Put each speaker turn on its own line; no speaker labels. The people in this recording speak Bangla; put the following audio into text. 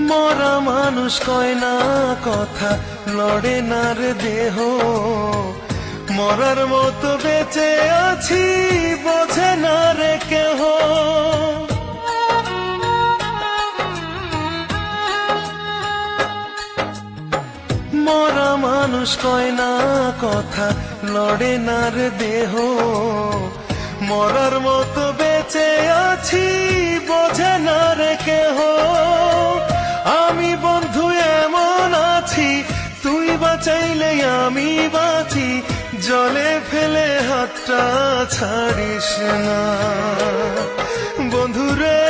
মরা মানুষ কয় না কথা, লড়ে না রে দেহ। মরার মতো বেঁচে আছি, বোঝে না রে কেহ। মরা মানুষ কয় না কথা, লড়ে না রে দেহ। মরার মতো বেঁচে আছি, বোঝে না রে কেহ। আমি বন্ধু এমন আছি, তুই বাঁচাইলে আমি বাঁচি। জলে ফেলে হাতটা ছাড়িস না বন্ধুরে।